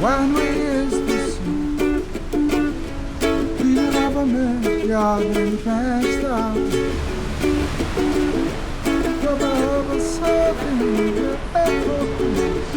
when we used to see. We never met, y'all been crashed out. Over something the echo is.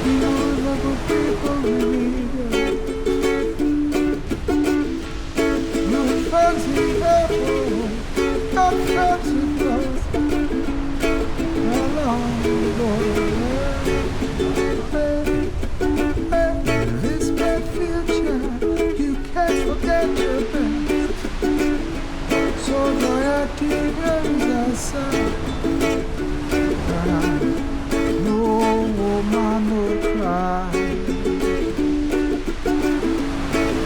We know the good people we need. No fancy people, not fancy clothes. Along the road, this bad future, you can't forget your past. So loyalty is outside. No woman no cry.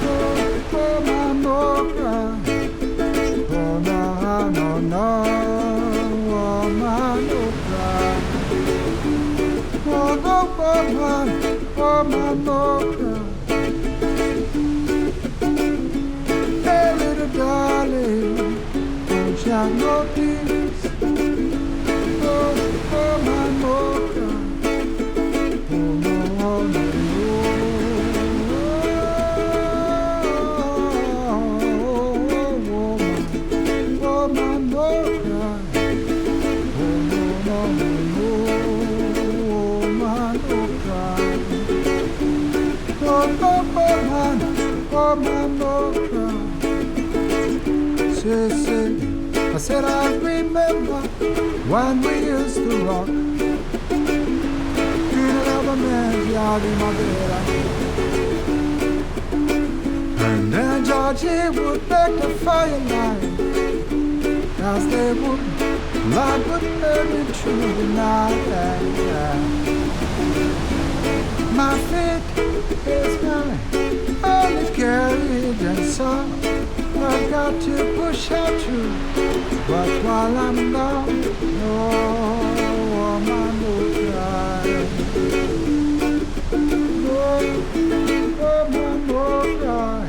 No woman no cry. Oh no no no woman no cry. Oh no woman no cry. Hey little darling, shall notice, oh my mocha, oh no, oh my mocha, oh no, my mocha, oh my mocha, say. I said I remember when we used to rock in another man's yard in Madeira. And then Georgie would make the firelight as they would light would burn me through the night. My feet is mine, only carried and song. I've got to push out through. But while I'm gone, no woman will cry. No woman will cry.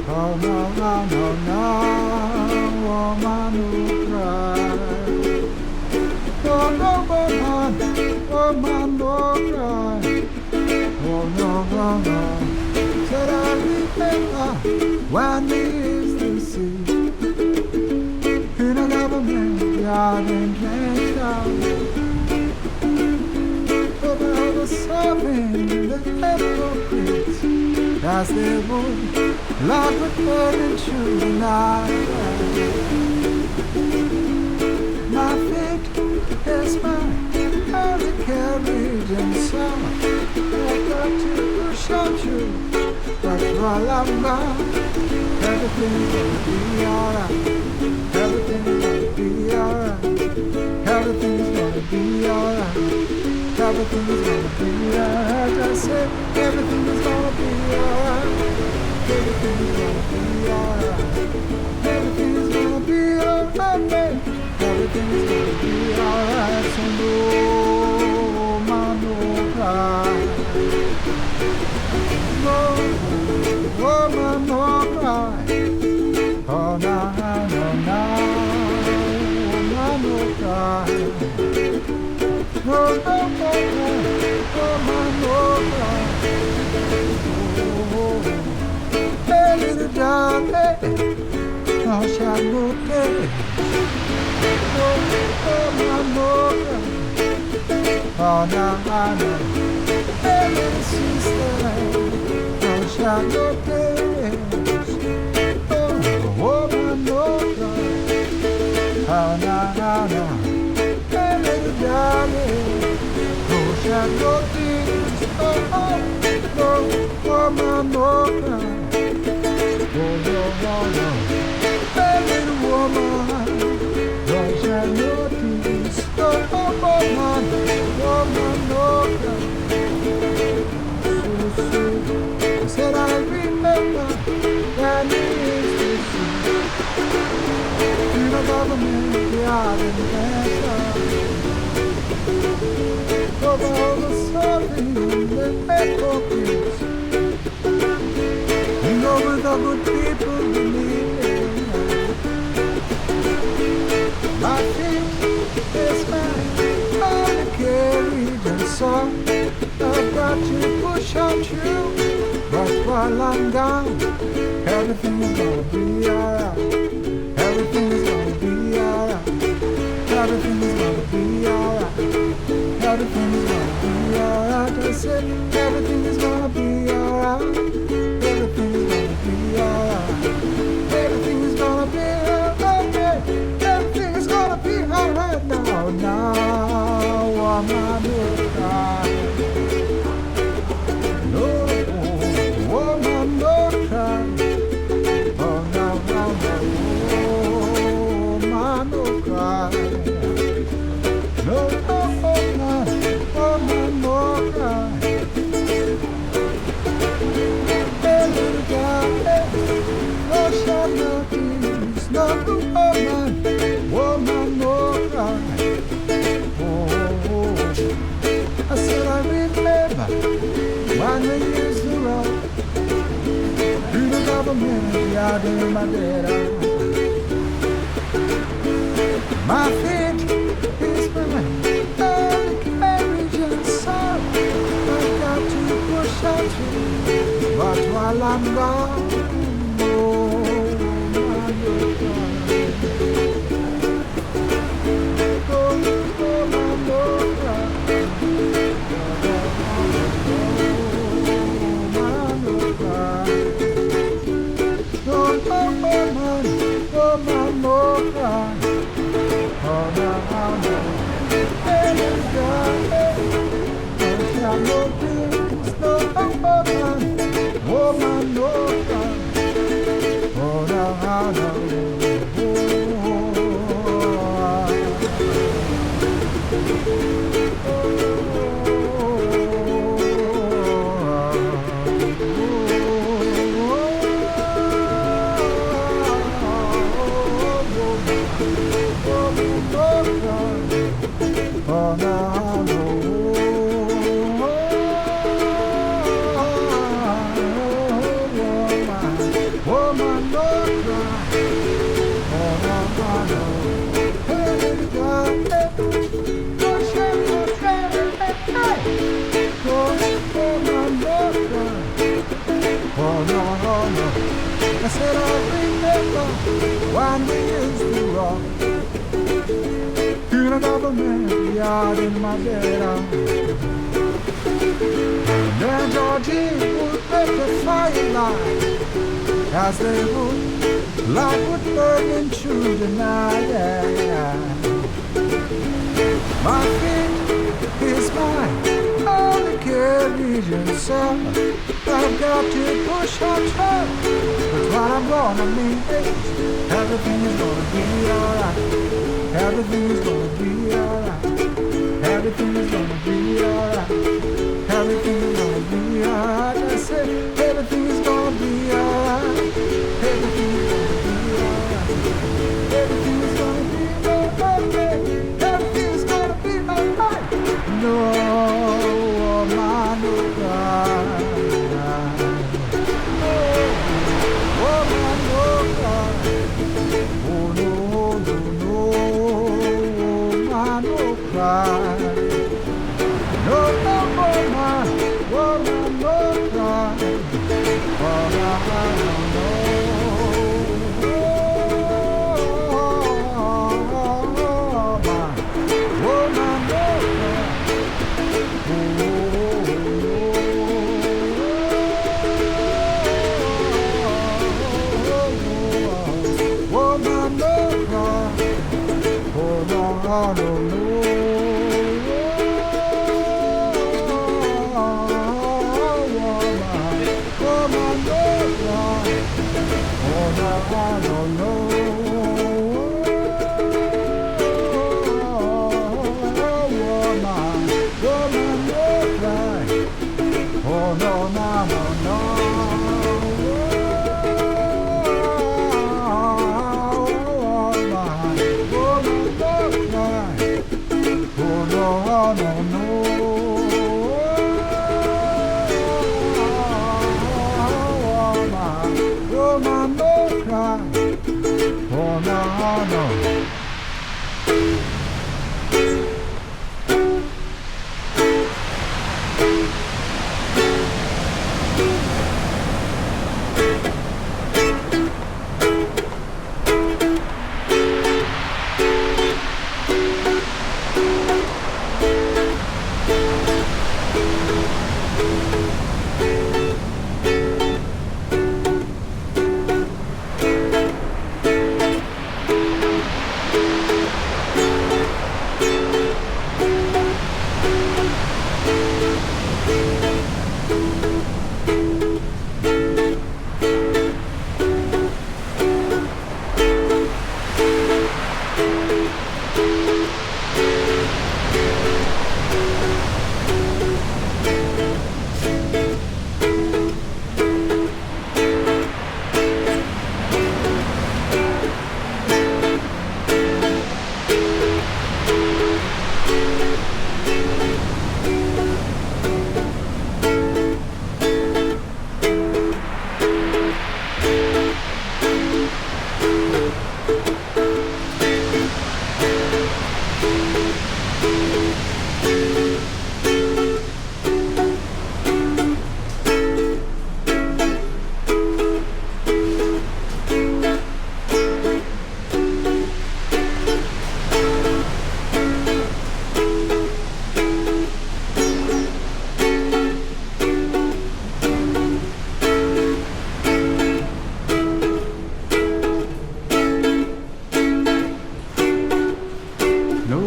Oh no, no, no, no woman will cry. Oh no woman will cry. Oh no, no, no. Said I remember when we used to see. In a government yard and drenched out. Over the serving the hypocrites as they would light would burn through the night. My feet is mine, only carried and sound. I've got to push on through, but while I'm gone, everything's gonna be alright. Everything's gonna be alright. Everything's gonna be alright. Everything's gonna be alright. I said everything's gonna be alright. Everything's gonna be alright. Everything's gonna be alright, man. Everything's gonna be alright. So no man no cry. No woman no cry. Oh no, no, no, woman no cry. No, no, no, woman no cry. Oh, hey little darling, no shall no pay. No, woman no cry. Oh no, no, hey little sister, no shall no pay. Woman no cry. Oh no, no, no. Hey little darling, no shall no tears. Oh, oh, no, woman no cry. Oh no, no, no. Hey little woman, no shall no tears. Oh, oh, woman no cry. So, I said I remember when we used to see. In a government yard in Madeira. Over all the serving the hypocrites. You know with the good people believe. My feet is mine, all carried and song. I've got got to push on through. But while I'm gone, everything's gonna be alright. Everything's gonna be alright. Everything's gonna be alright. Everything's gonna be alright. I said everything's gonna be alright. Everything's gonna be alright. Everything's gonna be alright. Everything's gonna be alright now. Now I'm not gonna cry. No, woman, no cry. Oh, no, no, no, man, no cry. No, woman, no cry. Hey, little guy, no shed no tears. No, woman, no cry. I said I remember when we used to roll through the government yard in Madeira. My feet is burning, early carriage and sorrow. I've got to push on through, but while I'm gone, oh, my I said I remember when we used to rock in a government yard in Madeira. And then Georgie would make the firelight as they would, light would burn through the night. My feet is mine, all the carriage and summer. I've got to push on through, but what I'm gonna need is everything is gonna be alright. Everything is gonna be alright. Everything is gonna be alright. Everything is gonna be alright. I said everything is gonna be alright. Everything is gonna be alright. Everything is gonna be alright. Everything is gonna be alright. No, man, no God.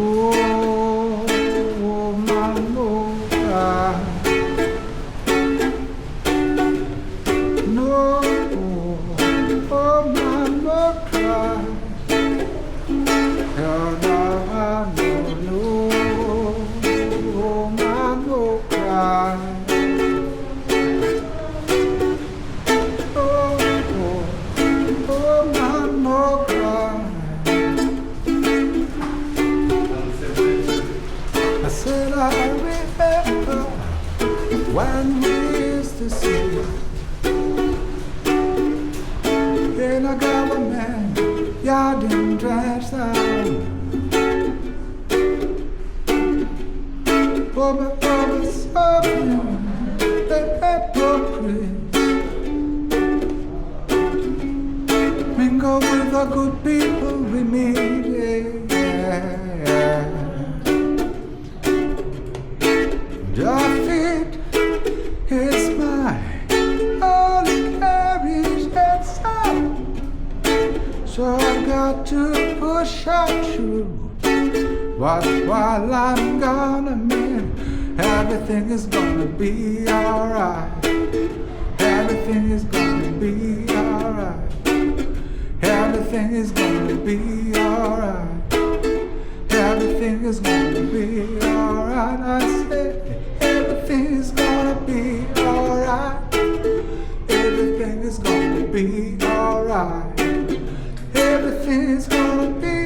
Oh, man, no cry. No, oh, man, no cry. No, no, no, oh, man, no cry. Oh, man, no cry. I said I remember when we used to see in a government yard in trash town. Over something, the hypocrites mingle with the good people we meet. Yeah. Defeat is my only carries and sound. So I got to push on through. But while I'm gonna mean everything is gonna be alright. Everything is gonna be alright. Everything is gonna be alright. Everything is gonna be alright. I said everything is gonna be alright. Everything is gonna be alright. Everything is gonna be